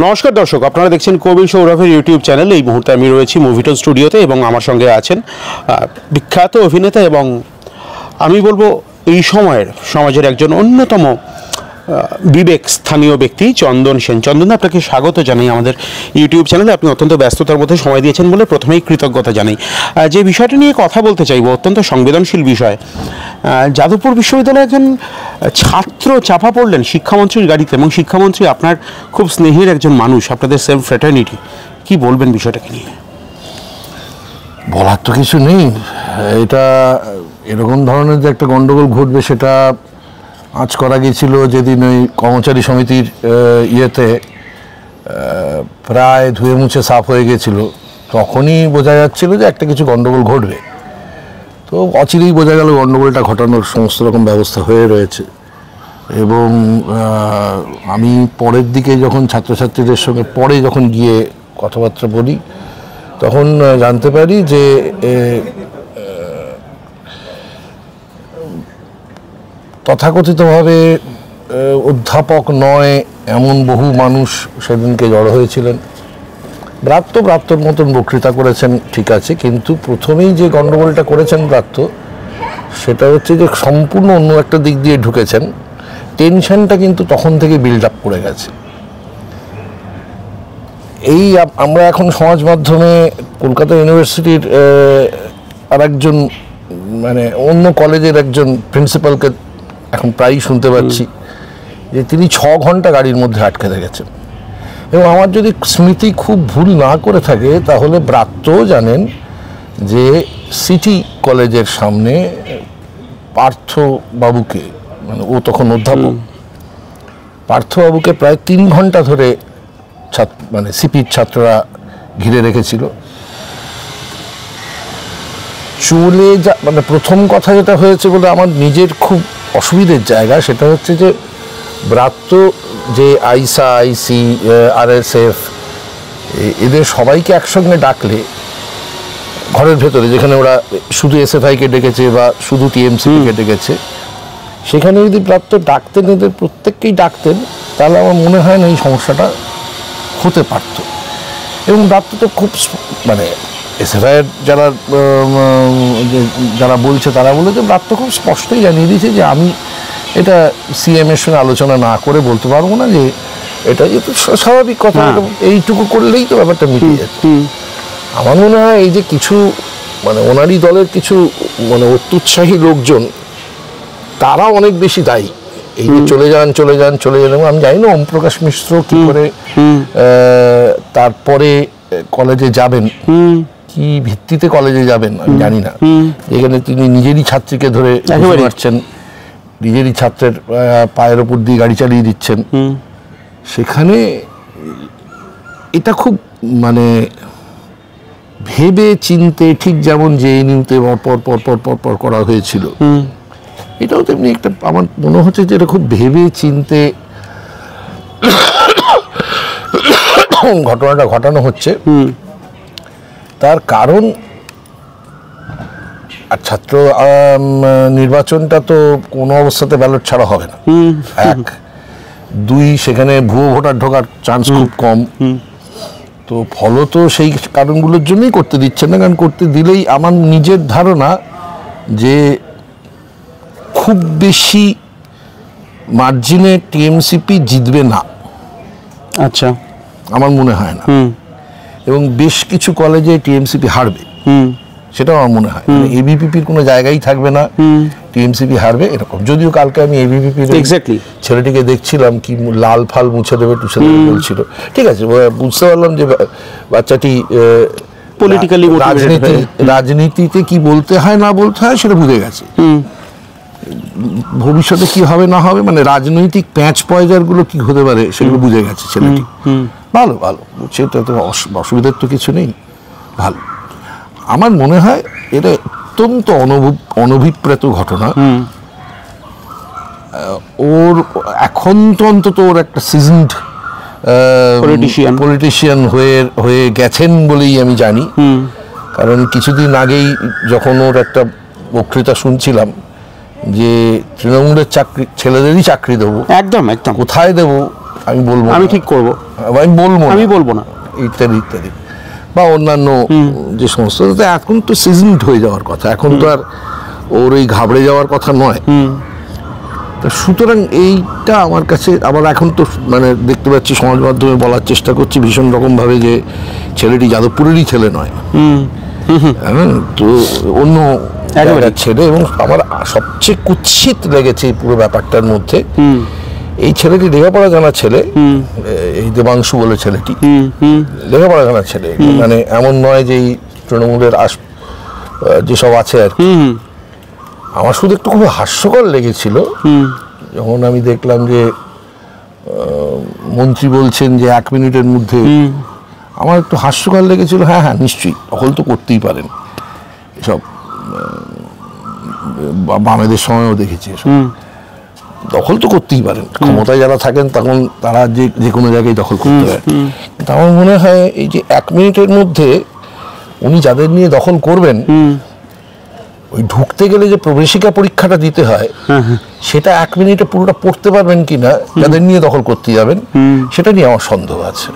নমস্কার দর্শক, আপনারা দেখছেন কবির সৌরভের ইউটিউব চ্যানেল। এই মুহূর্তে আমি রয়েছি মুভিটন স্টুডিওতে এবং আমার সঙ্গে আছেন বিখ্যাত অভিনেতা এবং আমি বলবো এই সময়ের সমাজের একজন অন্যতম বিবেক স্থানীয় ব্যক্তি চন্দন সেন। চন্দন, আপনাকে স্বাগত জানাই আমাদের ইউটিউব চ্যানেলে। আপনি অত্যন্ত ব্যস্ততার মধ্যে সময় দিয়েছেন বলে প্রথমেই কৃতজ্ঞতা জানাই। যে বিষয়টি নিয়ে কথা বলতে চাইব অত্যন্ত সংবেদনশীল বিষয়। যাদবপুর বিশ্ববিদ্যালয়ে একজন ছাত্র চাপা পড়লেন শিক্ষামন্ত্রীর গাড়িতে এবং শিক্ষামন্ত্রী আপনার খুব স্নেহের একজন মানুষ, আপনাদের সেম ফ্র্যাটার্নিটি। কি বলবেন বিষয়টাকে নিয়ে? বলার তো কিছু নেই। এটা এরকম ধরনের যে একটা গন্ডগোল ঘটবে সেটা আজ করা গিয়েছিল যেদিন ওই কর্মচারী সমিতির ইয়েতে প্রায় ধুয়ে মুছে সাফ হয়ে গেছিল, তখনই বোঝা যাচ্ছিল যে একটা কিছু গন্ডগোল ঘটবে। তো অচিরেই বোঝা গেল গন্ডগোলটা ঘটানোর সমস্ত রকম ব্যবস্থা হয়ে রয়েছে। এবং আমি পরের দিকে যখন ছাত্রছাত্রীদের সঙ্গে পরে যখন গিয়ে কথাবার্তা বলি তখন জানতে পারি যে তথাকথিতভাবে অধ্যাপক নয় এমন বহু মানুষ সেদিনকে জড়ো হয়েছিলেন। ব্রাত্যর মতন বক্তৃতা করেছেন, ঠিক আছে, কিন্তু প্রথমেই যে গণ্ডগোলটা করেছেন ব্রাত্য, সেটা হচ্ছে যে সম্পূর্ণ অন্য একটা দিক দিয়ে ঢুকেছেন। টেনশনটা কিন্তু তখন থেকে বিল্ড আপ করে গেছে। এই আমরা এখন সমাজ মাধ্যমে কলকাতা ইউনিভার্সিটির আর একজন মানে অন্য কলেজের একজন প্রিন্সিপালকে এখন প্রায়ই শুনতে পাচ্ছি যে তিনি 6 ঘন্টা গাড়ির মধ্যে আটকে থেকেছেন। এবং আমার যদি স্মৃতি খুব ভুল না করে থাকে তাহলে ব্রাত্যও জানেন যে সিটি কলেজের সামনে পার্থবাবুকে, মানে ও তখন অধ্যাপক, পার্থবাবুকে প্রায় 3 ঘন্টা ধরে মানে সিপির ছাত্ররা ঘিরে রেখেছিল। চলে মানে প্রথম কথা যেটা হয়েছে বলে আমার নিজের খুব অসুবিধের জায়গা, সেটা হচ্ছে যে ব্রাত্য যে আইসা, আইসি, আরএসএফ এদের সবাইকে একসঙ্গে ডাকলে ঘরের ভেতরে, যেখানে ওরা শুধু এসএফআইকে ডেকেছে বা শুধু টিএমসিকে ডেকেছে, সেখানে যদি ব্রাত্য ডাকতেন, এদের প্রত্যেককেই ডাকতেন, তাহলে আমার মনে হয় না এই সমস্যাটা হতে পারত। এবং ব্রাত্য তো খুব মানে এসএফআইয়ের যারা বলছে তারা বলেছে, ব্রাত্য খুব স্পষ্টই জানিয়ে দিয়েছে যে আমি এটা সিএম এর সঙ্গে আলোচনা না করে বলতে পারবো না, যে এটা স্বাভাবিক কথা, এইটুকু করলেই তো ব্যাপারটা মিটে যেত। আমার মনে হয় এই যে কিছু মানে ওনারই দলের কিছু মানে অত্যুৎসাহী লোকজন, তারা অনেক বেশি দায়ী। এই যে চলে যান এবং আমি জানি না ওম প্রকাশ মিশ্র কি করে তারপরে কলেজে যাবেন, কি ভিত্তিতে কলেজে যাবেন আমি জানি না। এখানে তিনি নিজেরই ছাত্রীকে ধরে মারছেন, নিজেরই ছাত্রের পায়ের ওপর দিয়ে গাড়ি চালিয়ে দিচ্ছেন। সেখানে এটা খুব মানে ভেবে চিনতে, ঠিক যেমন জেএনইউতে পর করা হয়েছিল, এটাও তেমনি একটা আমার মনে হচ্ছে যে এটা খুব ভেবে চিনতে ঘটনাটা ঘটানো হচ্ছে। তার কারণ আর ছাত্র নির্বাচনটা তো কোনো অবস্থাতে ব্যালট ছাড়া হবে না, 1, 2 সেখানে ভুয়ো ভোটার ঢোকার চান্স খুব কম। তো ফলত সেই কারণগুলোর জন্যই করতে দিচ্ছেন না, কারণ করতে দিলেই আমার নিজের ধারণা যে খুব বেশি মার্জিনে টিএমসিপি জিতবে না। আচ্ছা, আমার মনে হয় না। এবং বেশ কিছু কলেজে টিএমসিপি হারবে, সেটাও আমার মনে হয়। এবিপিপির কোনো জায়গাই থাকবে না, টিএমসিপি হারবে এরকম। যদিও কালকে আমি এবিপিপির ছেলেটিকে দেখছিলাম কি লাল ফাল মুছে দেবে টুছে দেবে বলছিল, ঠিক আছে, বুঝতে পারলাম যে বাচ্চাটি পলিটিক্যালি রাজনীতিতে কি বলতে হয় না বলতে হয় সেটা বুঝে গেছে। ভবিষ্যতে কি হবে না হবে, মানে রাজনৈতিক প্যাঁচ পয়জারগুলো কি হতে পারে সেগুলো বুঝে গেছে ছেলেটি। ভালো সেটা তো অসুবিধার তো কিছু নেই, ভালো। আমার মনে হয় এটা অত্যন্ত অনভিপ্রেত ঘটনা। ওর এখন তো অন্তত ওর একটা সিজনড পলিটিশিয়ান হয়ে গেছেন বলেই আমি জানি। কারণ কিছুদিন আগেই যখন ওর একটা বক্তৃতা শুনছিলাম যে তৃণমূলের চাকরি ছেলেদেরই চাকরি দেবো, একদম কোথায় দেবো আমি বলবো, আমি ঠিক করবো, আমি বলবো না, ইত্যাদি ইত্যাদি, বা অন্যান্য যে সমস্ত, এখন তো সিজনড হয়ে যাওয়ার কথা, এখন তো আর ওর এই ঘাবড়ে যাওয়ার কথা নয়। সুতরাং এইটা আমার কাছে আবার এখন তো মানে দেখতে পাচ্ছি সমাজ মাধ্যমে বলার চেষ্টা করছি ভীষণ রকমভাবে যে ছেলেটি যাদবপুরেরই ছেলে নয়, তো অন্য ছেলে। এবং আমার সবচেয়ে কুৎসিত লেগেছে এই পুরো ব্যাপারটার মধ্যে, এই ছেলেটি লেখাপড়া জানা ছেলে, এই দেবাংশু বলে ছেলেটি লেখাপড়া জানা ছেলে, মানে এমন নয় যে এই তৃণমূলের যেসব আছে আর কি। আমার শুধু একটু খুব হাস্যকর লেগেছিল যখন আমি দেখলাম যে মন্ত্রী বলছেন যে 1 মিনিটের মধ্যে, আমার একটু হাস্যকর লেগেছিল। হ্যাঁ হ্যাঁ নিশ্চয়ই দখল তো করতেই পারেন, এসব বামেদের সময়ও দেখেছি, এসব দখল তো করতেই পারেন, ক্ষমতায় যারা থাকেন তখন তারা যে কোনো জায়গায় দখল করতে পারে। কিন্তু আমার মনে হয় এই যে 1 মিনিটের মধ্যে উনি যাদের নিয়ে দখল করবেন, ওই ঢুকতে গেলে যে প্রবেশিকা পরীক্ষাটা দিতে হয় সেটা 1 মিনিটে পুরোটা পড়তে পারবেন কিনা যাদের নিয়ে দখল করতে যাবেন, সেটা নিয়ে আমার সন্দেহ আছে।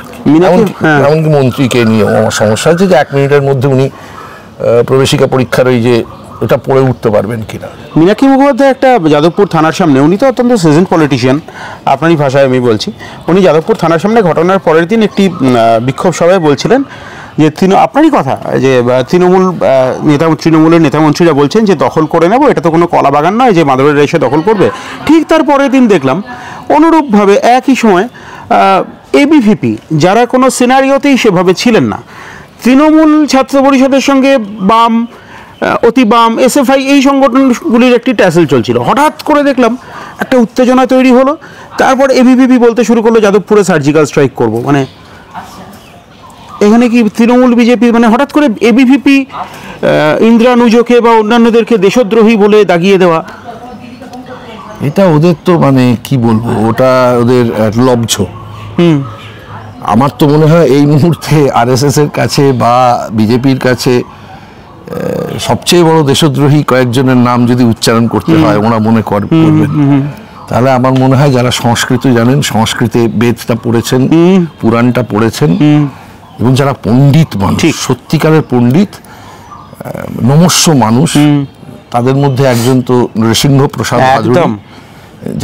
এমনকি মন্ত্রীকে নিয়ে আমার সমস্যা আছে যে 1 মিনিটের মধ্যে উনি প্রবেশিকা পরীক্ষার ওই যে ওটা পড়ে উঠতে পারবেন কিনা। মীনাক্ষী মুখোপাধ্যায় একটা যাদবপুর থানার সামনে, উনি তো অত্যন্ত সিজন পলিটিশিয়ান, আপনারই ভাষায় আমি বলছি, উনি যাদবপুর থানার সামনে ঘটনার পরের দিন একটি বিক্ষোভ সভায় বলছিলেন যে আপনারই কথা যে তৃণমূলের নেতামন্ত্রীরা বলছেন যে দখল করে নেব, এটা তো কোনো কলা বাগান নয় যে মাদুরেরা এসে দখল করবে। ঠিক তার পরের দিন দেখলাম অনুরূপভাবে একই সময় এবিভিপি, যারা কোনো সিনারিওতেই সেভাবে ছিলেন না, তৃণমূল ছাত্র পরিষদের সঙ্গে বাম, অতি বাম, এসএফআই এই সংগঠনগুলির একটি ট্যাসেল চলছিল। হঠাৎ করে দেখলাম একটা উত্তেজনা তৈরি হলো, তারপর এবিভিপি বলতে শুরু করলো যাদবপুরে সার্জিক্যাল স্ট্রাইক করব। মানে এখানে কি তৃণমূল বিজেপি মানে হঠাৎ করে এবিভিপি ইন্দিরা নুজোকে বা অন্যান্যদেরকে দেশদ্রোহী বলে দাগিয়ে দেওয়া, এটা ওদের তো মানে কি বলবো, ওটা ওদের লব্ধ। আমার তো মনে হয় এই মুহূর্তে আরএসএস এর কাছে বা বিজেপির কাছে সবচেয়ে বড় দেশদ্রোহী কয়েকজনের নাম যদি উচ্চারণ করতে হয় ওরা মনে করবেন, তাহলে আমার মনে হয় যারা সংস্কৃত জানেন, সংস্কৃতে বেদটা পড়েছেন, পুরাণটা পড়েছেন, এবং যারা পণ্ডিত মানুষ, সত্যিকারের পণ্ডিত নমস্য মানুষ, তাদের মধ্যে একজন তো নৃসিংহ প্রসাদ হাজরি,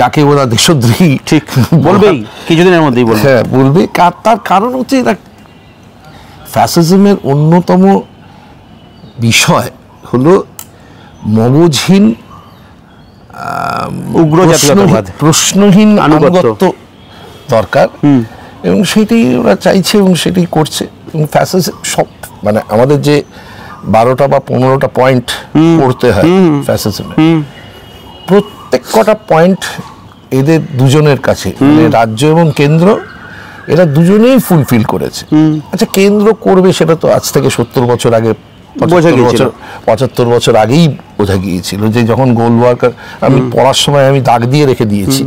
যাকে ওরা দেশদ্রোহী ঠিক বলবেই কিছুদিনের মধ্যেই বলবে। হ্যাঁ বলবে, তার কারণ হচ্ছে এরা ফ্যাসিজমের অন্যতম বিষয় হলো মগজহীন উগ্র জাতীয়তাবাদ, প্রশ্নহীন আনুগত্য দরকার, এবং সেটাই ওরা চাইছে এবং সেটাই করছে। এবং ফ্যাসিজম সব মানে আমাদের যে 12টা বা 15টা পয়েন্ট পড়তে হয় ফ্যাসিজমে, প্রত্যেক কটা পয়েন্ট এদের দুজনের কাছে, মানে রাজ্য এবং কেন্দ্র, এরা দুজনেই ফুলফিল করেছে। আচ্ছা কেন্দ্র করবে সেটা তো আজ থেকে 70 বছর আগে, 75 বছর আগেই বোঝা গিয়েছিল, যে যখন গোলওয়ার্কার, আমি পড়ার সময় আমি দাগ দিয়ে রেখে দিয়েছি,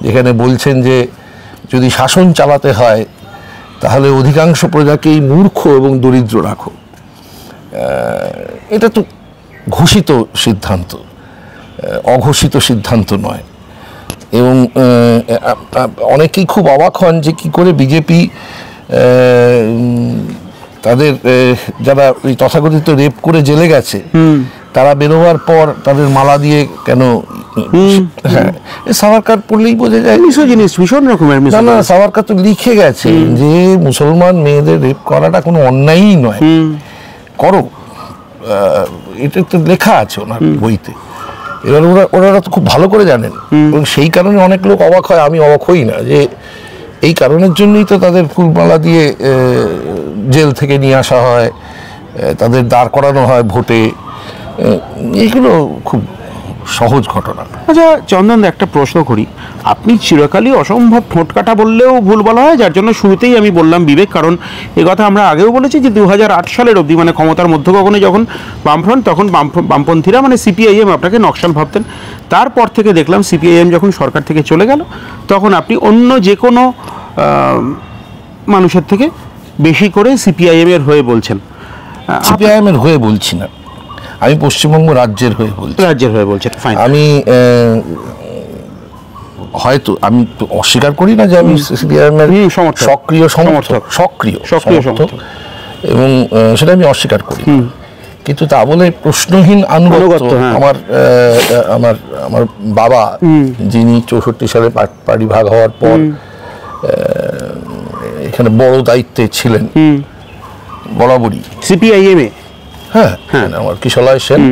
যেখানে বলছেন যে যদি শাসন চালাতে হয় তাহলে অধিকাংশ প্রজাকেই মূর্খ এবং দরিদ্র রাখো। এটা তো ঘোষিত সিদ্ধান্ত, অঘোষিত সিদ্ধান্ত নয়। এবং অনেকেই খুব অবাক হন যে কি করে বিজেপি তাদের যারা ওই তথাকথিত রেপ করে জেলে গেছে তারা বেরোবার পর তাদের মালা দিয়ে কেন, হ্যাঁ সাভারকার পড়লেই বোঝা যায় জিনিস ভীষণ রকমের। না সাভারকার তো লিখে গেছে যে মুসলমান মেয়েদের রেপ করাটা কোনো অন্যায়ই নয়, করো, এটা তো লেখা আছে ওনার বইতে। এবার ওরা তো খুব ভালো করে জানেন, এবং সেই কারণে অনেক লোক অবাক হয়, আমি অবাক হই না, যে এই কারণের জন্যই তো তাদের ফুলমালা দিয়ে জেল থেকে নিয়ে আসা হয়, তাদের দাঁড় করানো হয় ভোটে। এইগুলো খুব সহজ ঘটনা। আচ্ছা চন্দন, একটা প্রশ্ন করি, আপনি চিরকালই অসম্ভব ঠোঁট কাটা বললেও ভুল বলা হয়, যার জন্য শুরুতেই আমি বললাম বিবেক, কারণ এ কথা আমরা আগেও বলেছি যে 2008 সালের অবধি, মানে ক্ষমতার মধ্যগগনে যখন বামফ্রন্ট, তখন বামপন্থীরা মানে সিপিআইএম আপনাকে নকশাল ভাবতেন। তারপর থেকে দেখলাম সিপিআইএম যখন সরকার থেকে চলে গেল, তখন আপনি অন্য যে কোনো মানুষের থেকে বেশি করে সিপিআইএম এর হয়ে বলছেন। সিপিআইএম এর হয়ে বলছি না, আমি পশ্চিমবঙ্গ রাজ্যের হয়ে বলছি। রাজ্যের হয়ে বলছেন, ফাইন। আমি হয়তো আমি অস্বীকার করি না যে আমি সিপিআইএমের সক্রিয় সমর্থক এবং সেটা আমি অস্বীকার করি, কিন্তু তা বলে প্রশ্নহীন আনুগত্য আমার আমার আমার বাবা যিনি 64 সালে পার্টি ভাগ হওয়ার পর এখানে বড় দায়িত্বে ছিলেন বরাবরই সিপিআইএমে, হ্যাঁ আমার কিশলয় সেন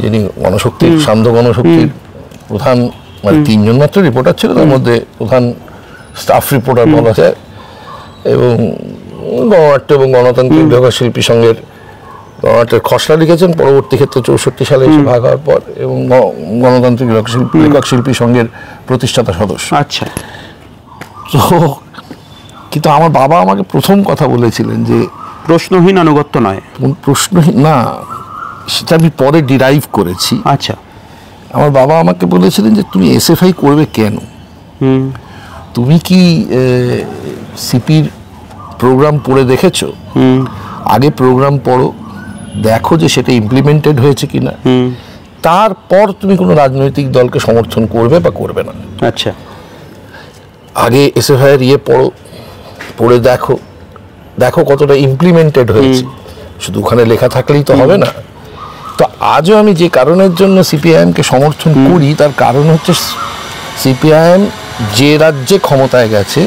যিনি গণশক্তির সান্ধ্য গণশক্তির প্রধান, মানে 3 জন মাত্র রিপোর্টার ছিল, তার মধ্যে প্রধান স্টাফ রিপোর্টার বলা যায়, এবং গণনাট্য এবং গণতান্ত্রিক লেখক শিল্পী সংঘের গণনাট্যের খসড়া লিখেছেন পরবর্তী ক্ষেত্রে 64 সালে এসে ভাগ হওয়ার পর, এবং গণতান্ত্রিক লেখক শিল্পী সংঘের প্রতিষ্ঠাতা সদস্য। আচ্ছা, তো কিন্তু আমার বাবা আমাকে প্রথম কথা বলেছিলেন যে প্রশ্নহীন আনুগত্য নয়, প্রশ্নহীন না, সেটা আমি পরে ডিরাইভ করেছি। আচ্ছা, আমার বাবা আমাকে বলেছিলেন যে তুমি এসএফআই করবে কেন, তুমি কি সিপির প্রোগ্রাম পড়ে দেখেছো? আগে প্রোগ্রাম পড়ো, দেখো যে সেটা ইমপ্লিমেন্টেড হয়েছে কিনা, তারপর তুমি কোনো রাজনৈতিক দলকে সমর্থন করবে বা করবে না। আচ্ছা, আগে এসএফআই এর পড়ো, পড়ে দেখো কতটা ইমপ্লিমেন্টেড হয়েছে, শুধু ওখানে লেখা থাকলেই তো হবে না। তো আজও আমি যে কারণের জন্য সিপিআইএমকে সমর্থন করি তার কারণ হচ্ছে সিপিআইএম যে রাজ্যে ক্ষমতায় গেছে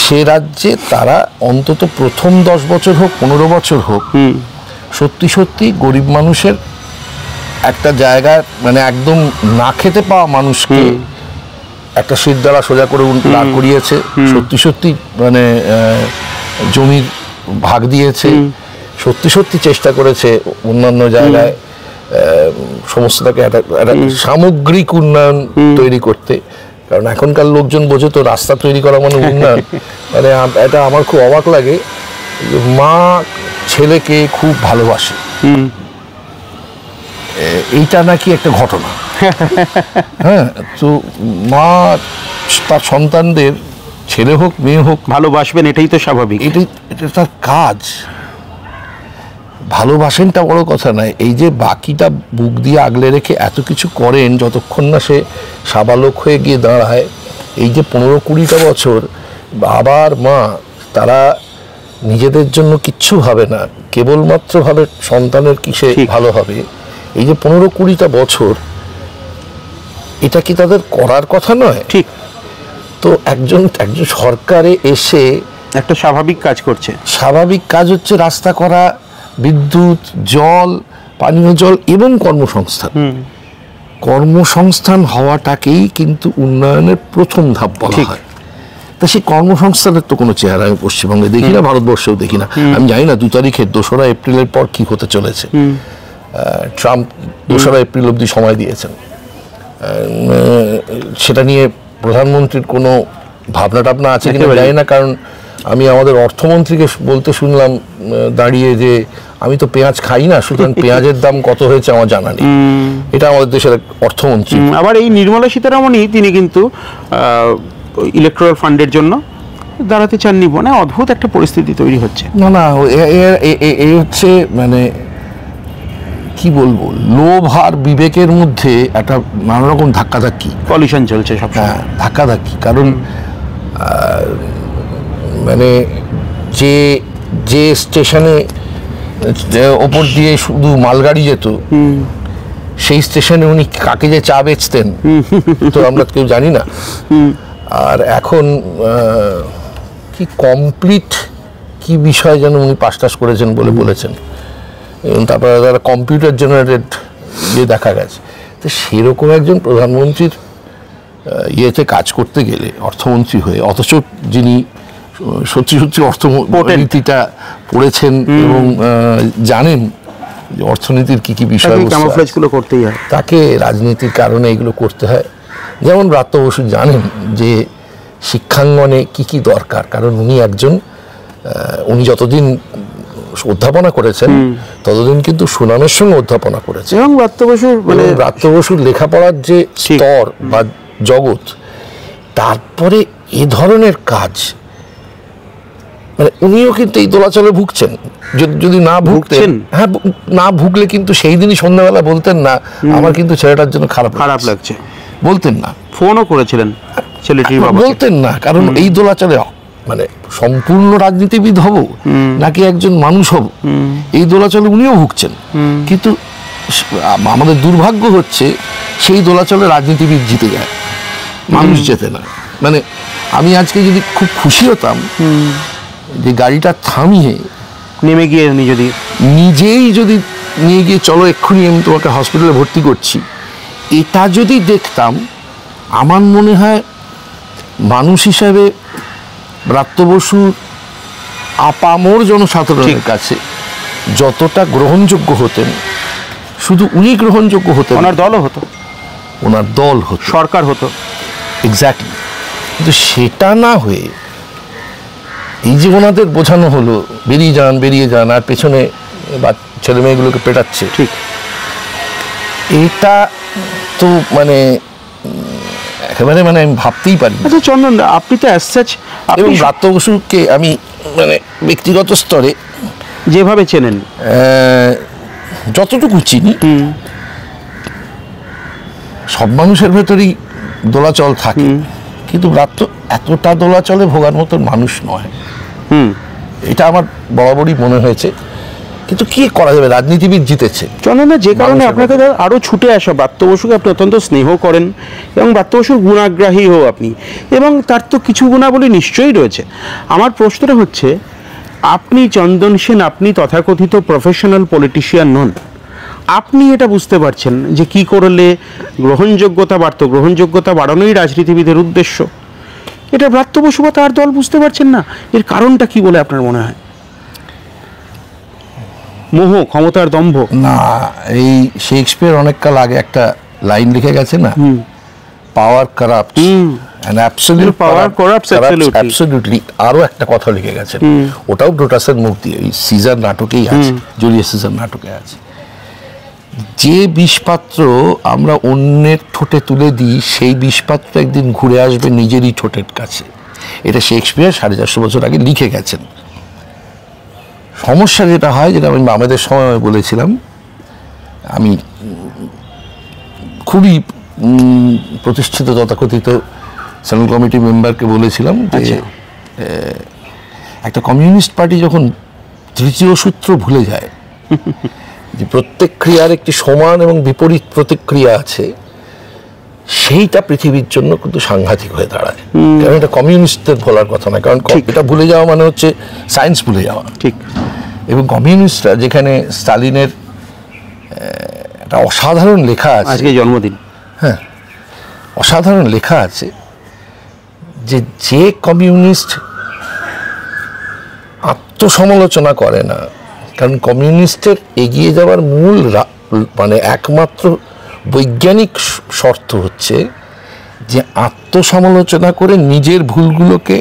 সে রাজ্যে তারা অন্তত প্রথম 10 বছর হোক 15 বছর হোক সত্যি সত্যি গরিব মানুষের একটা জায়গায়, মানে একদম না খেতে পাওয়া মানুষকে একটা সিট দ্বারা সোজা করে দাঁড় করিয়েছে, সত্যি সত্যি মানে জমির ভাগ দিয়েছে, সত্যি সত্যি চেষ্টা করেছে অন্যান্য জায়গায় সমস্তটাকে একটা সামগ্রিক উন্নয়ন তৈরি করতে। কারণ এখনকার লোকজন বোঝে তো রাস্তা তৈরি করা মানে উন্নয়ন, মানে এটা আমার খুব অবাক লাগে, মা ছেলেকে খুব ভালোবাসে, এইটা নাকি একটা ঘটনা। হ্যাঁ, তো মা তার সন্তানদের ছেলে হোক মেয়ে হোক ভালোবাসবেন, এটাই তো স্বাভাবিক, এটা তার কাজ। ভালোবাসেনটা বড় কথা নয়, এই যে বাকিটা বুক দিয়ে আগলে রেখে এত কিছু করেন যতক্ষণ না সে সাবালক হয়ে গিয়ে দাঁড়ায়, এই যে 15-20টা বছর বাবা আর মা তারা নিজেদের জন্য কিচ্ছু ভাবে না, কেবলমাত্র ভাবে সন্তানের কিসে ভালো হবে। এই যে 15-20টা বছর, এটা কি তাদের করার কথা নয়? ঠিক। তো একজন সরকারে এসে একটা স্বাভাবিক কাজ করছে, স্বাভাবিক কাজ হচ্ছে রাস্তা করা, বিদ্যুৎ, জল, পানীয় জল এবং কর্মসংস্থান হওয়াটাকেই কিন্তু উন্নয়নের প্রথম ধাপ বলা হয়। তা সেই কর্মসংস্থানের তো কোনো চেহারা আমি পশ্চিমবঙ্গে দেখি না, ভারতবর্ষেও দেখি না। আমি জানি না 2 তারিখের 2রা এপ্রিলের পর কি হতে চলেছে। ট্রাম্প 2রা এপ্রিল অবধি সময় দিয়েছেন, সেটা নিয়ে প্রধানমন্ত্রীর কোনো ভাবনা টাবনা আছে কিনা জানি না, কারণ আমি আমাদের অর্থমন্ত্রীকে বলতে শুনলাম দাঁড়িয়ে যে আমি তো পেঁয়াজ খাই না, সুতরাং পেঁয়াজের দাম কত হয়েছে আমার জানা নেই। এটা আমাদের দেশের অর্থমন্ত্রী। আবার এই নির্মলা সীতারামনই তিনি কিন্তু ইলেকট্রাল ফান্ডের জন্য দাঁড়াতে চাননি, মানে অদ্ভুত একটা পরিস্থিতি তৈরি হচ্ছে। না এই হচ্ছে মানে কি বলবো, লোভ আর বিবেকের মধ্যে একটা নানা রকম ধাক্কাধাক্কি, পলিউশন চলছে সব। হ্যাঁ, ধাক্কাধাক্কি। কারণ মানে যে স্টেশনে ওপর দিয়ে শুধু মালগাড়ি যেত, সেই স্টেশনে উনি কাকে যে চা বেচতেন তো আমরা কেউ জানি না। আর এখন কি কমপ্লিট কি বিষয় যেন উনি পাস করেছেন বলে বলেছেন, এবং তারপরে তারা কম্পিউটার জেনারেটেড ইয়ে দেখা গেছে। তো সেরকম একজন প্রধানমন্ত্রীর ইয়েতে কাজ করতে গেলে অর্থমন্ত্রী হয়ে, অথচ যিনি সত্যি সত্যি অর্থনীতিটা পড়েছেন এবং জানেন যে অর্থনীতির কি কি বিষয় করতেই হয়, তাকে রাজনীতির কারণে এগুলো করতে হয়। যেমন ব্রাত্য বসু জানেন যে শিক্ষাঙ্গনে কি কি দরকার, কারণ উনি যতদিন অধ্যাপনা করেছেন ততদিন কিন্তু সুনামের সঙ্গে অধ্যাপনা করেছেন, এবং ব্রাত্য বসুর লেখাপড়ার যে স্তর বা জগৎ, তারপরে এ ধরনের কাজ, মানে উনিও কিন্তু এই দোলাচলে ভুগছেন। যদি না ভুগতেন, হ্যাঁ না ভুগলে কিন্তু সেই দিনই সন্ধ্যাবেলা বলতেন না আমার কিন্তু ছেলেটার জন্য খারাপ লাগছে। বলতেন না, ফোনও করেছিলেন ছেলেটির বাবা, বলতেন না, কারণ এই দোলাচলে মানে সম্পূর্ণ রাজনীতিবিদ হব নাকি একজন মানুষ হব, এই দোলাচলে উনিও ভুগছেন। কিন্তু আমাদের দুর্ভাগ্য হচ্ছে সেই দোলাচলে রাজনীতিবিদ জিতে যায়, মানুষ জেতে না। মানে আমি আজকে যদি খুব খুশি হতাম যে গাড়িটা থামিয়ে নেমে গিয়ে নিজেই যদি নিয়ে গিয়ে চলো এক্ষুনি আমি তোমাকে হসপিটালে ভর্তি করছি, এটা যদি দেখতাম, আমার মনে হয় মানুষ হিসাবে ব্রাত্য বসু আপামর জনসাধারণের কাছে যতটা গ্রহণযোগ্য হতেন, শুধু উনি গ্রহণযোগ্য হতেন, ওনার দলও হতো, ওনার দল হতো, সরকার হতো, এক্স্যাক্টলি। কিন্তু সেটা না হয়ে এই যে ওনাদের বোঝানো হলো বেরিয়ে যান বেরিয়ে যান, আর পেছনে ছেলে মেয়েগুলোকে পেটাচ্ছে, ঠিক, এটা তো মানে একেবারে মানে আমি ভাবতেই পারি। আচ্ছা চন্দন, আপনি তো অ্যাজ সাচ, এবং ব্রাত্য বসুকে আমি মানে ব্যক্তিগত স্তরে যেভাবে চেনেন, যতটুকু চিনি, সব মানুষের ভেতরেই দোলাচল থাকে, কিন্তু ব্রাত্য এতটা দোলাচলে ভোগার মতন মানুষ নয়, এটা আমার বরাবরই মনে হয়েছে। কিন্তু কি করা যাবে, রাজনীতিবিদ জিতেছে। চন্দন, যে কারণে আপনাকে আরো ছুটে আসা, ব্রাত্য বসুকে আপনি অত্যন্ত স্নেহ করেন এবং ব্রাত্য বসুর গুণাগ্রাহী হো আপনি, এবং তার তো কিছু গুণাবলী নিশ্চয়ই রয়েছে। আমার প্রশ্নটা হচ্ছে, আপনি চন্দন সেন, আপনি তথাকথিত প্রফেশনাল পলিটিশিয়ান নন, আপনি এটা বুঝতে পারছেন যে কি করলে গ্রহণযোগ্যতা বাড়ত, গ্রহণযোগ্যতা বাড়ানোই রাজনীতিবিদের উদ্দেশ্য, এটা ব্রাত্য বসু বা তার দল বুঝতে পারছেন না। এর কারণটা কি বলে আপনার মনে হয়? মোহ, ক্ষমতার দম্ভ? না, এই শেক্সপিয়ার অনেক কাল আগে একটা লাইন লিখে গেছে না, পাওয়ার কারাপ্টস and absolute power corrupts absolutely। আরো একটা কথা লিখে গেছেন, ওটাও ব্রুটাসের মুখ দিয়ে, এই সিজার নাটকেই আছে, জুলিয়াস সিজার নাটকে আছে, যে বিষপাত্র আমরা অন্যের ঠোঁটে তুলে দিই, সেই বিষপাত্র একদিন ঘুরে আসবে নিজেরই ঠোঁটের কাছে। এটা শেক্সপিয়ার 450 বছর আগে লিখে গেছেন। সমস্যা যেটা হয়, যেটা আমি আমাদের সময় বলেছিলাম, আমি খুবই প্রতিষ্ঠিত তথাকথিত সেন্ট্রাল কমিটি মেম্বারকে বলেছিলাম যে একটা কমিউনিস্ট পার্টি যখন তৃতীয় সূত্র ভুলে যায়, যে প্রত্যেক ক্রিয়ার একটি সমান এবং বিপরীত প্রতিক্রিয়া আছে, সেইটা পৃথিবীর জন্য কিন্তু সাংঘাতিক হয়ে দাঁড়ায়। কারণ এটা কমিউনিস্টদের ভোলার কথা না, কারণ এটা ভুলে যাওয়া মানে হচ্ছে সায়েন্স ভুলে যাওয়া। ঠিক। এবং কমিউনিস্টরা, যেখানে স্টালিনের একটা অসাধারণ লেখা আছে, আজকে জন্মদিন, হ্যাঁ, অসাধারণ লেখা আছে যে কমিউনিস্ট আত্মসমালোচনা করে না, কারণ কমিউনিস্টের এগিয়ে যাওয়ার মূল মানে একমাত্র বৈজ্ঞানিক শর্ত হচ্ছে যে আত্মসমালোচনা করে নিজের ভুলগুলোকে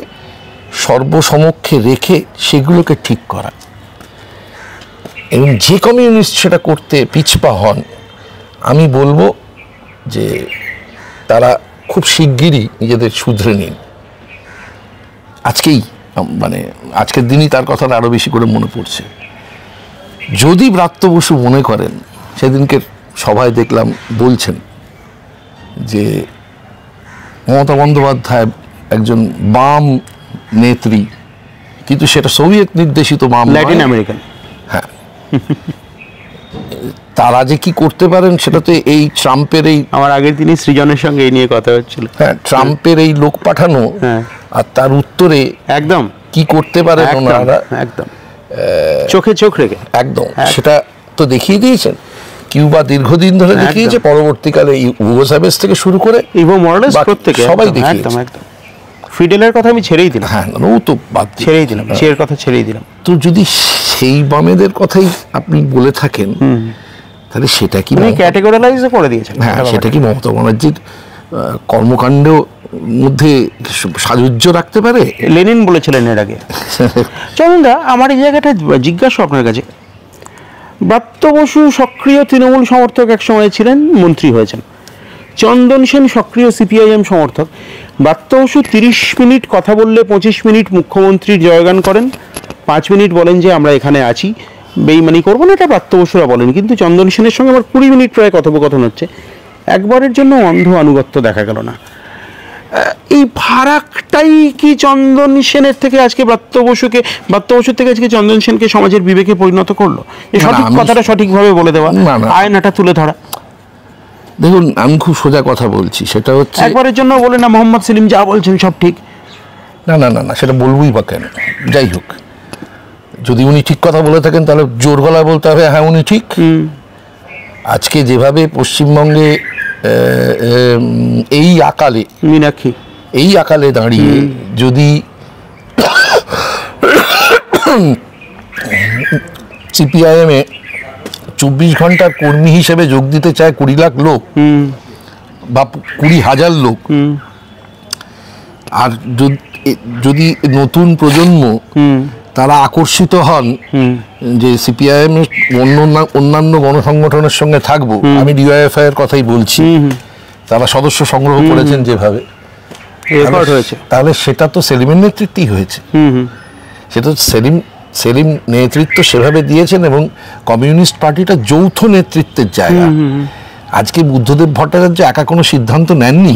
সর্বসমক্ষে রেখে সেগুলোকে ঠিক করা। এবং যে কমিউনিস্ট সেটা করতে পিছপা হন, আমি বলবো যে তারা খুব শিগগিরই নিজেদের শুধরে নিন। আজকেই মানে আজকের দিনই তার কথাটা আরো বেশি করে মনে পড়ছে। যদি ব্রাত্য বসু মনে করেন, সেদিনকে সভায় দেখলাম বলছেন যে মমতা বন্দ্যোপাধ্যায় একজন বাম নেত্রী, কিন্তু সেটা সোভিয়েত নির্দেশিত বাম, ল্যাটিন আমেরিকান, হ্যাঁ, তারা যে কি করতে পারেন সেটা তো এই ট্রাম্পের, এই আমার আগের দিনই সৃজনের সঙ্গে এই নিয়ে কথা হচ্ছিল, হ্যাঁ, ট্রাম্পের এই লোক পাঠানো, আর তার উত্তরে একদম কি করতে পারে ওনারা, একদম চোখে চোখ রেখে, একদম সেটা তো দেখিয়ে দিয়েছেন। কিউবা দীর্ঘদিন ধরে দেখিয়েছে, পরবর্তীকালে হুগো চাভেজ থেকে শুরু করে ইভো মরালেস প্রত্যেকে সবাই দেখিয়েছে। একদম একদম। ফিডেলের কথা আমি ছেড়েই দিলাম, হ্যাঁ, ও তো বাদ ছেড়েই দিলাম, চেয়ের কথা ছেড়েই দিলাম। তো যদি সেই বামেদের কথাই আপনি বলে থাকেন, তাহলে সেটা কি ক্যাটেগরাইজ করে দিয়েছেন? হ্যাঁ, সেটা কি মমতা ব্যানার্জির কর্মকাণ্ড মধ্যে সাজুজ্য রাখতে পারে? লেনিন বলেছিলেন এর আগে। চন্দনদা, আমার এই জায়গাটা জিজ্ঞাসা আপনার কাছে, ব্রাত্য বসু সক্রিয় তৃণমূল সমর্থক এক সময় ছিলেন, মন্ত্রী হয়েছেন। চন্দন সেন সক্রিয় সিপিআইএম সমর্থক। ব্রাত্য বসু 30 মিনিট কথা বললে 25 মিনিট মুখ্যমন্ত্রীর জয়গান করেন, 5 মিনিট বলেন যে আমরা এখানে আছি, বেইমানি করবো না, এটা ব্রাত্য বসুরা বলেন। কিন্তু চন্দন সেনের সঙ্গে আমার 20 মিনিট প্রায় কথোপকথন হচ্ছে, একবারের জন্য অন্ধ আনুগত্য দেখা গেল না। এই ফারাকটাই কি চন্দন সেনের থেকে আজকে ব্রাত্য বসুর থেকে আজকে চন্দন সেনকে সমাজের বিবেকে পরিণত করলো? এই সঠিক কথাটা সঠিকভাবে বলে দেওয়া, আয়নাটা তুলে ধরা। দেখুন, আমি খুব সোজা কথা বলছি, সেটা হচ্ছে একবারের জন্য বলে না মোহাম্মদ সেলিম যা বলছেন সব ঠিক। না না না না, সেটা বলবই বা কেন? যাই হোক, যদি উনি ঠিক কথা বলে থাকেন তাহলে জোর গলায় বলতে হবে হ্যাঁ উনি ঠিক। আজকে যেভাবে পশ্চিমবঙ্গে এই আকালে মীনাক্ষী দাঁড়িয়ে যদি সিপিআইএমে 24 ঘন্টার কর্মী হিসেবে যোগ দিতে চায় 20 লাখ লোক বা 20,000 লোক, আর যদি নতুন প্রজন্ম তারা আকর্ষিত হন যে সিপিআইএম অন্যান্য গণসংগঠনের সঙ্গে থাকবো, আমি ডিওয়াইএফআই এর কথাই বলছি, তারা সদস্য সংগ্রহ করেছেন যেভাবে, তাহলে সেটা তো সেলিমের নেতৃত্বেই হয়েছে। সেটা সেলিম নেতৃত্ব সেভাবে দিয়েছেন এবং কমিউনিস্ট পার্টিটা যৌথ নেতৃত্বের জায়গা। আজকে বুদ্ধদেব ভট্টাচার্য একা কোনো সিদ্ধান্ত নেননি,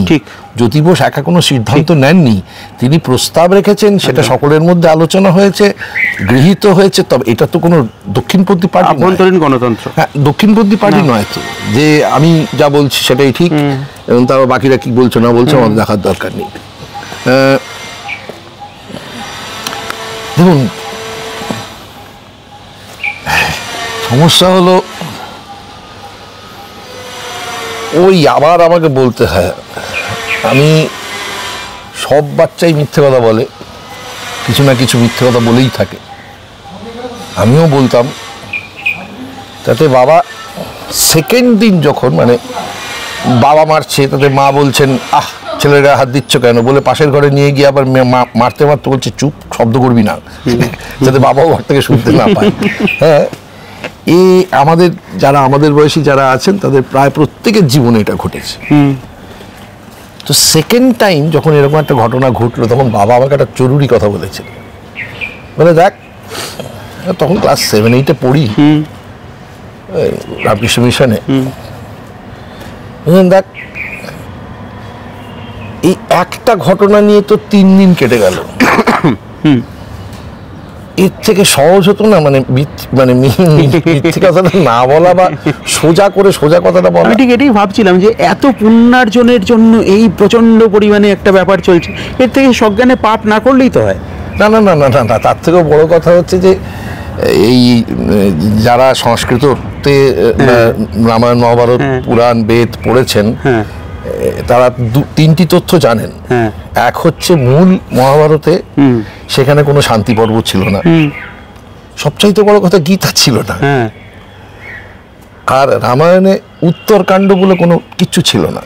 জ্যোতি বোস একা কোনো সিদ্ধান্ত নেননি, তিনি প্রস্তাব রেখেছেন, সেটা সকলের মধ্যে আলোচনা হয়েছে, গৃহীত হয়েছে। তবে এটা তো কোনো দক্ষিণপন্থী পার্টি, আভ্যন্তরীণ গণতন্ত্র, হ্যাঁ দক্ষিণপন্থী পার্টি নয় তো যে আমি যা বলছি সেটাই ঠিক এবং তারা বাকিরা কি বলছে না বলছে আমাদের দেখার দরকার নেই। দেখুন, সমস্যা হলো ওই আবার আমাকে বলতে হয়, আমি সব বাচ্চাই মিথ্যে কথা বলে, কিছু না কিছু মিথ্যে কথা বলেই থাকে, আমিও বলতাম। তাতে বাবা সেকেন্ড দিন যখন মানে বাবা মারছে, তাতে মা বলছেন আহ ছেলেরা হাত দিচ্ছ কেন, বলে পাশের ঘরে নিয়ে গিয়ে আবার মারতে মারতে বলছে চুপ, শব্দ করবি না, যাতে বাবাও ঘর থেকে শুনতে না পায়। হ্যাঁ, আমাদের বয়সী যারা আছেন তাদের প্রায় প্রত্যেকের জীবনে এটা ঘটেছে। তো সেকেন্ড টাইম যখন এরকম একটা ঘটনা ঘটলো, তখন বাবা আমাকে একটা জরুরি কথা বলেছেন, বলে দেখ তখন ক্লাস 7-8 পড়ি রামকৃষ্ণ মিশনে, দেখ এই একটা ঘটনা নিয়ে তো 3 দিন কেটে গেল, এর থেকে সহজ হতো না মানে মিথ্যে কথাটা না বলা বা সোজা কথাটা বলা। আমি ঠিক এটাই ভাবছিলাম যে এত পুণ্যার্জনের জন্য এই প্রচন্ড পরিমাণে একটা ব্যাপার চলছে, এর থেকে সজ্ঞানে পাপ না করলেই তো হয়। না না না না না, তার থেকেও বড় কথা হচ্ছে যে এই যারা সংস্কৃততে রামায়ণ মহাভারত পুরাণ বেদ পড়েছেন, তারা 3টি তথ্য জানেন। এক হচ্ছে মূল মহাভারতে সেখানে কোনো শান্তি পর্ব ছিল না, সবচাইতে বড় কথা গীতা ছিল না, আর রামায়ণে উত্তরকাণ্ড বলে কোনো কিচ্ছু ছিল না।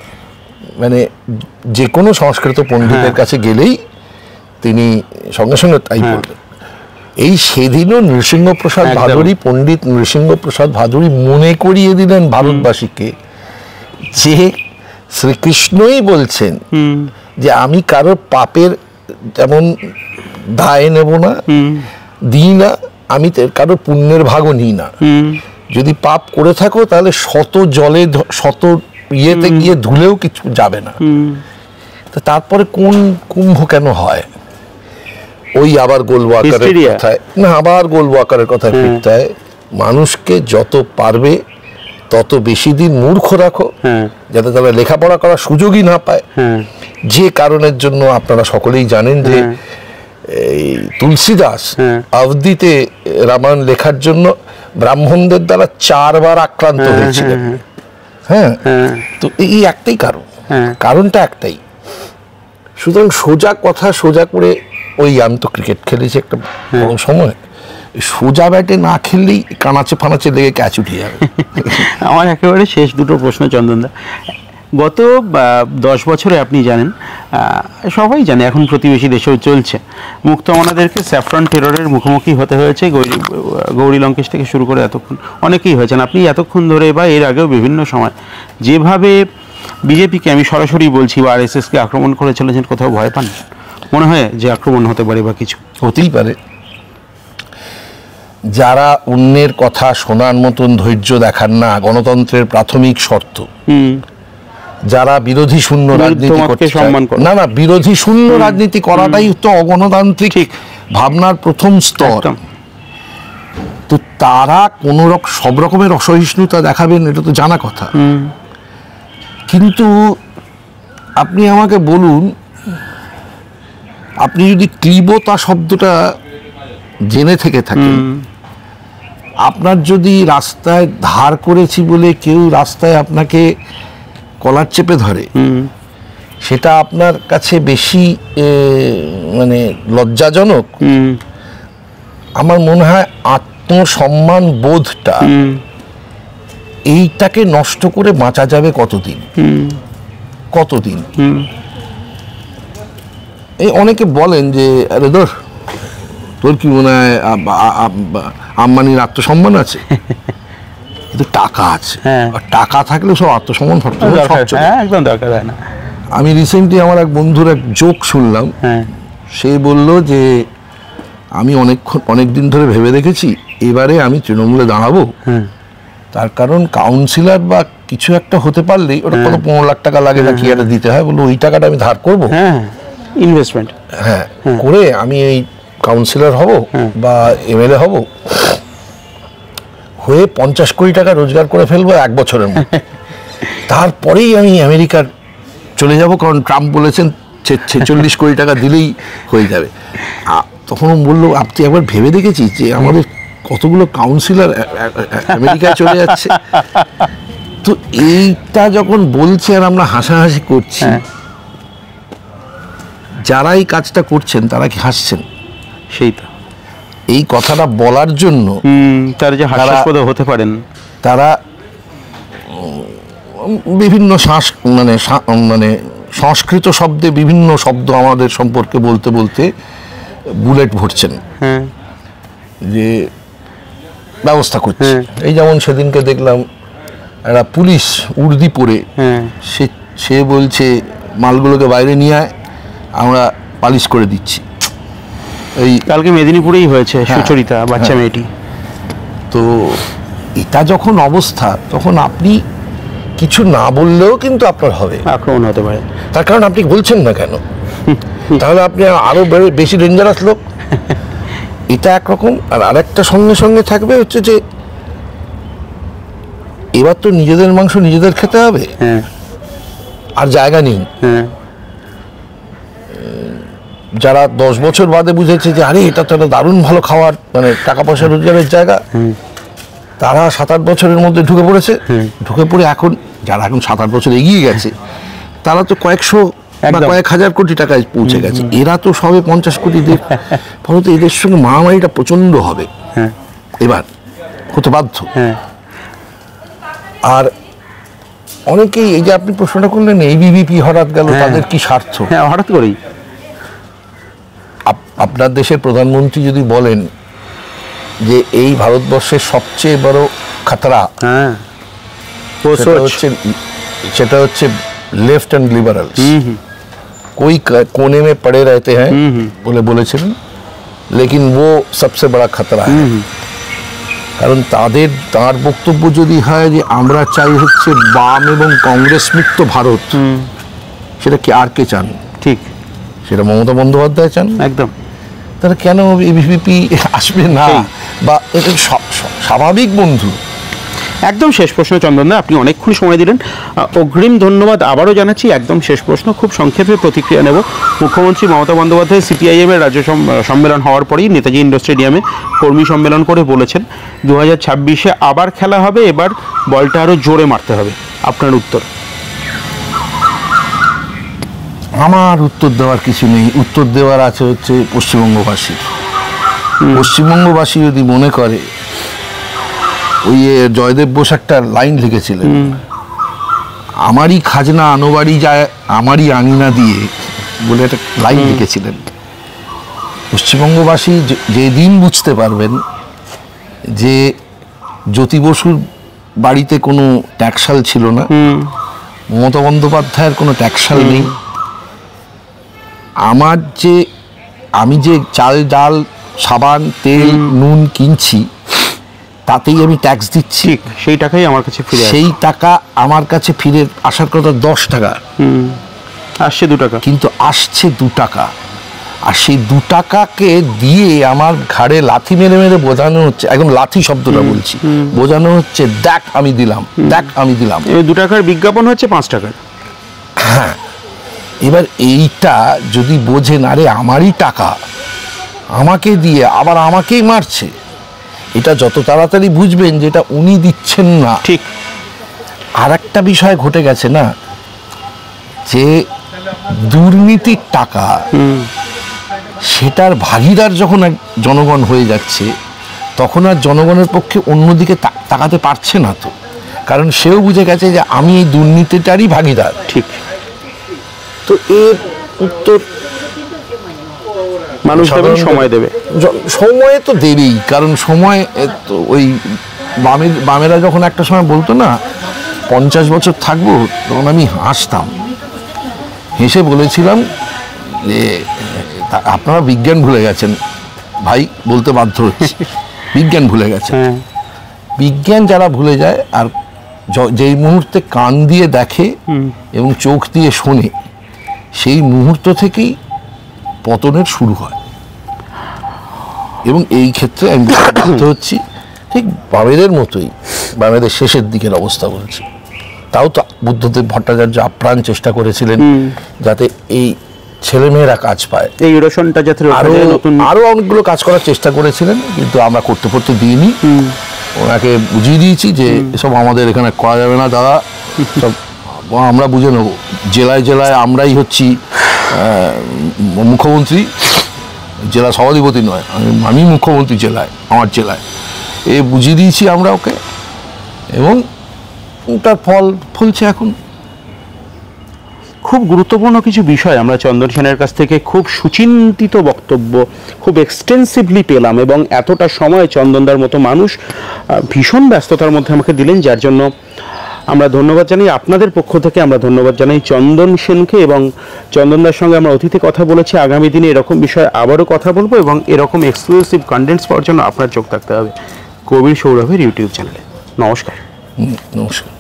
মানে যে কোনো সংস্কৃত পণ্ডিতের কাছে গেলেই তিনি সঙ্গে সঙ্গে তাই বলবেন। এই সেদিনও নৃসিংহপ্রসাদ ভাদুরী, পণ্ডিত নৃসিংহপ্রসাদ ভাদুরী মনে করিয়ে দিলেন ভারতবাসীকে যে শ্রীকৃষ্ণই বলছেন যে আমি কারোর পাপের যেমন দায় নেব না, দিই না, আমি কারোর পুণ্যের ভাগও নিই না। যদি পাপ করে থাকো তাহলে শত জলে শত ইয়েতে গিয়ে ধুলেও কিছু যাবে না। তারপরে কোন কুম্ভ কেন হয়? ওই আবার গোলবো আকারের কথায় না, আবার গোলবো আকারের কথায় ফিরতে হয়। মানুষকে যত পারবে তত বেশি দিন মূর্খ রাখো, যাতে তারা লেখাপড়া করার সুযোগই না পায়। যে কারণের জন্য আপনারা সকলেই জানেন যে এই তুলসীদাস অবধিতে রামায়ণ লেখার জন্য ব্রাহ্মণদের দ্বারা 4 বার আক্রান্ত হয়েছিলেন। হ্যাঁ, তো এই একটাই কারণটা একটাই। সুতরাং সোজা কথা সোজা করে, ওই আমি তো ক্রিকেট খেলেছি একটা বড় সময়, সোজা ব্যাটে না খেললেই কানাচে ফানাচে লেগে ক্যাচ উঠে যাবে। আমার একেবারে শেষ দুটো প্রশ্ন চন্দনদা, গত 10 বছরে আপনি জানেন, সবাই জানে এখন প্রতিবেশী দেশেও চলছে, মুক্তমনাদেরকে স্যাফরন টেররের মুখোমুখি হতে হয়েছে। গৌরী লঙ্কেশ থেকে শুরু করে এতক্ষণ অনেকেই হয়েছেন। আপনি এতক্ষণ ধরে বা এর আগেও বিভিন্ন সময় যেভাবে বিজেপিকে, আমি সরাসরি বলছি, বা আরএসএসকে আক্রমণ করে চলেছেন, কোথাও ভয় পান? মনে হয় যে আক্রমণ হতে পারে বা কিছু হতেই পারে। যারা অন্যের কথা শোনার মতন ধৈর্য দেখান না, গণতন্ত্রের প্রাথমিক শর্ত, যারা বিরোধী শূন্য রাজনীতি করতে সম্মান করে, না বিরোধী শূন্য রাজনীতি করাটাই তো অগণতান্ত্রিক ভাবনার প্রথম স্তর। তো তারা কোন সব রকমের অসহিষ্ণুতা দেখাবেন, এটা তো জানা কথা। কিন্তু আপনি আমাকে বলুন, আপনি যদি ক্লীবতা শব্দটা জেনে থেকে থাকেন, আপনার যদি রাস্তায় ধার করেছি বলে কেউ রাস্তায় আপনাকে কলার চেপে ধরে, সেটা আপনার কাছে বেশি মানে লজ্জাজনক? আমার মনে হয় আত্মসম্মান বোধটা, এইটাকে নষ্ট করে বাঁচা যাবে কতদিন? এই অনেকে বলেন যে আরে তোর কি মনে হয় আম্বানির আত্মসম্মান আছে? কিন্তু টাকা আছে, টাকা থাকলে সব আত্মসম্মান একদম দরকার হয় না। আমি রিসেন্টলি আমার এক বন্ধুর এক জোক শুনলাম। সে বলল যে আমি অনেক দিন ধরে ভেবে দেখেছি এবারে আমি তৃণমূলে দাঁড়াবো, তার কারণ কাউন্সিলর বা কিছু একটা হতে পারলেই ওটা কত 15 লাখ টাকা লাগে না কি একটা দিতে হয়, বললো ওই টাকাটা আমি ধার করবো, ইনভেস্টমেন্ট করে আমি এই কাউন্সিলর হব বা এমএলএ হব, হয়ে 50 কোটি টাকা রোজগার করে ফেলবো 1 বছরের মধ্যে, তারপরেই আমি আমেরিকার চলে যাব, কারণ ট্রাম্প বলেছেন 46 কোটি টাকা দিলেই হয়ে যাবে। তখন বললো আপনি একবার ভেবে দেখেছি যে আমাদের কতগুলো কাউন্সিলর আমেরিকায় চলে যাচ্ছে? তো এইটা যখন বলছে আর আমরা হাসাহাসি করছি, যারা এই কাজটা করছেন তারা কি হাসছেন? সেই তো, এই কথাটা বলার জন্য তারা যে হাস্যাস্পদ হতে পারেন, তারা বিভিন্ন মানে সংস্কৃত শব্দে বিভিন্ন শব্দ আমাদের সম্পর্কে বলতে বলতে বুলেট ভরছেন, যে ব্যবস্থা করছে। এই যেমন সেদিনকে দেখলাম একটা পুলিশ উর্দি পরে, সে বলছে মালগুলোকে বাইরে নিয়ে আয়, আমরা পালিশ করে দিচ্ছি। এই কালকে মেদিনীপুরেই হয়েছে সুচরিতা বাচ্চা মেয়েটি। তো এটা যখন অবস্থা, তখন আপনি কিছু না বললেও কিন্তু আপনার হবে, আক্রমণ হতে পারে। তার কারণ আপনি বলছেন না কেন? তাহলে আপনি আরো বেশি ডেঞ্জারাস লোক। এটা একরকম। আর আরেকটা সঙ্গে সঙ্গে থাকবে হচ্ছে যে এবার তো নিজেদের মাংস নিজেদের খেতে হবে, আর জায়গা নেই। যারা 10 বছর বাদে বুঝেছে যে আরে এটা তো একটা দারুণ ভালো খাওয়ার মানে টাকা পয়সা রোজগারের জায়গা, তারা 7-8 বছরের মধ্যে ঢুকে পড়েছে। ঢুকে পড়ে এখন যারা এখন 7-8 বছর এগিয়ে গেছে, তারা তো কয়েকশো বা কয়েক হাজার কোটি টাকায় পৌঁছে গেছে। এরা তো সবে 50 কোটি দেব, ফলত এদের সঙ্গে মারামারিটা প্রচন্ড হবে, এবার হতে বাধ্য। আর অনেকেই এই যে আপনি প্রশ্নটা করলেন এবিভিপি হঠাৎ গেল, তাদের কি স্বার্থ? হঠাৎ করেই আপনার দেশের প্রধানমন্ত্রী যদি বলেন যে এই ভারতবর্ষের সবচেয়ে বড় খাতরা সেটা হচ্ছে लेफ्ट एंड लिबरल्स, कोई कोने में पड़े रहते हैं বলেছিলেন, लेकिन वो सबसे बड़ा खतरा है। কারণ তার বক্তব্য যদি হয় যে আমরা চাই হচ্ছে বাম এবং কংগ্রেস মুক্ত ভারত, সেটা কি আর কে চান? ঠিক, সেটা মমতা বন্দ্যোপাধ্যায় চান একদম। তাহলে কেন এবিভিপি আসবে না? বা এটা স্বাভাবিক বন্ধু। একদম শেষ প্রশ্ন চন্দন দা, আপনি অনেকক্ষণ সময় দিলেন, অগ্রিম ধন্যবাদ আবারও জানাচ্ছি। একদম শেষ প্রশ্ন, খুব সংক্ষেপে প্রতিক্রিয়া নেব। মুখ্যমন্ত্রী মমতা বন্দ্যোপাধ্যায় সিপিআইএম এর রাজ্য সম্মেলন হওয়ার পরেই নেতাজি ইন্ডোর স্টেডিয়ামে কর্মী সম্মেলন করে বলেছেন 2026-এ আবার খেলা হবে, এবার বলটা আরো জোরে মারতে হবে। আপনার উত্তর? আমার উত্তর দেওয়ার কিছু নেই। উত্তর দেওয়ার আছে হচ্ছে পশ্চিমবঙ্গবাসী। পশ্চিমবঙ্গবাসী যদি মনে করে, ওই জয়দেব বোস একটা লাইন লিখেছিলেন, আমারই খাজনা আনোবাড়ি যায় আমারই আঙিনা দিয়ে, বলে একটা লাইন লিখেছিলেন। পশ্চিমবঙ্গবাসী যেদিন বুঝতে পারবেন যে জ্যোতি বসুর বাড়িতে কোনো ট্যাক্সাল ছিল না, মমতা বন্দ্যোপাধ্যায়ের কোনো ট্যাক্সাল নেই, আমি যে চাল ডাল সাবান তেল নুন কিনছি, তাতেই আমি ট্যাক্স দিচ্ছি, সেই টাকাই আমার কাছে ফিরে আসে। সেই টাকা আমার কাছে ফিরে আসার কথা 10 টাকা, আসছে 2 টাকা, কিন্তু আসছে 2 টাকা। আর সেই 2 টাকাকে দিয়ে আমার ঘাড়ে লাথি মেরে মেরে বোঝানো হচ্ছে, একদম লাথি শব্দটা বলছি, বোঝানো হচ্ছে দেখ আমি দিলাম, দেখ আমি দিলাম। 2 টাকার বিজ্ঞাপন হচ্ছে 5 টাকার। হ্যাঁ, এবার এইটা যদি বোঝেন আরে আমারই টাকা, আমাকে দিয়ে আবার আমাকেই মারছে, এটা যত তাড়াতাড়ি বুঝবেন যেটা উনি দিচ্ছেন না। ঠিক। আর একটা বিষয় ঘটে গেছে না, যে দুর্নীতির টাকা সেটার ভাগিদার যখন জনগণ হয়ে যাচ্ছে, তখন আর জনগণের পক্ষে অন্যদিকে তাকাতে পারছে না, তো কারণ সেও বুঝে গেছে যে আমি এই দুর্নীতিটারই ভাগিদার। ঠিক। তো এর উত্তর মানুষ সময় দেবে, সময় তো দেবেই, কারণ সময় তো ওই বামেরা যখন একটা সময় বলতো না 50 বছর থাকবো, তখন আমি হাসতাম, হেসে বলেছিলাম যে আপনারা বিজ্ঞান ভুলে গেছেন ভাই, বলতে বাধ্য হচ্ছে, বিজ্ঞান ভুলে গেছেন। বিজ্ঞান যারা ভুলে যায়, আর যেই মুহূর্তে কান দিয়ে দেখে এবং চোখ দিয়ে শোনে, সেই মুহূর্ত থেকেই পতনের শুরু হয়। এবং এই ক্ষেত্রে আমি বাধ্য হচ্ছি ঠিক বামেদের মতোই, বামেদের শেষের দিকের অবস্থা বলছি। তাও তো বুদ্ধদেব ভট্টাচার্য আপ্রাণ চেষ্টা করেছিলেন যাতে এই ছেলেমেয়েরা কাজ পায়, এই ইরোশনটা যাতে আরো অনেকগুলো কাজ করার চেষ্টা করেছিলেন, কিন্তু আমরা করতে দিইনি। ওনাকে বুঝিয়ে দিয়েছি যে এসব আমাদের এখানে করা যাবে না দাদা, সব আমরা বুঝে নেব, জেলায় জেলায় আমরাই হচ্ছি মুখ্যমন্ত্রী, জেলা সভাধিপতি নয়, আমি মুখ্যমন্ত্রী জেলায়, আমার জেলায়, এ বুঝিয়ে দিয়েছি আমরা ওকে, এবং তার ফল ফলছে এখন। খুব গুরুত্বপূর্ণ কিছু বিষয় আমরা চন্দন সেনের কাছ থেকে খুব সুচিন্তিত বক্তব্য খুব এক্সটেন্সিভলি পেলাম, এবং এতটা সময় চন্দনদার মতো মানুষ ভীষণ ব্যস্ততার মধ্যে আমাকে দিলেন, যার জন্য আমরা ধন্যবাদ জানাই। আপনাদের পক্ষ থেকে আমরা ধন্যবাদ জানাই চন্দন সেনকে, এবং চন্দনদার সঙ্গে আমরা অতীতে কথা বলেছি, আগামী দিনে এরকম বিষয়ে আবারও কথা বলবো, এবং এরকম এক্সক্লুসিভ কন্টেন্টস পাওয়ার জন্য আপনার চোখ থাকতে হবে কবির সৌরভের ইউটিউব চ্যানেলে। নমস্কার। নমস্কার।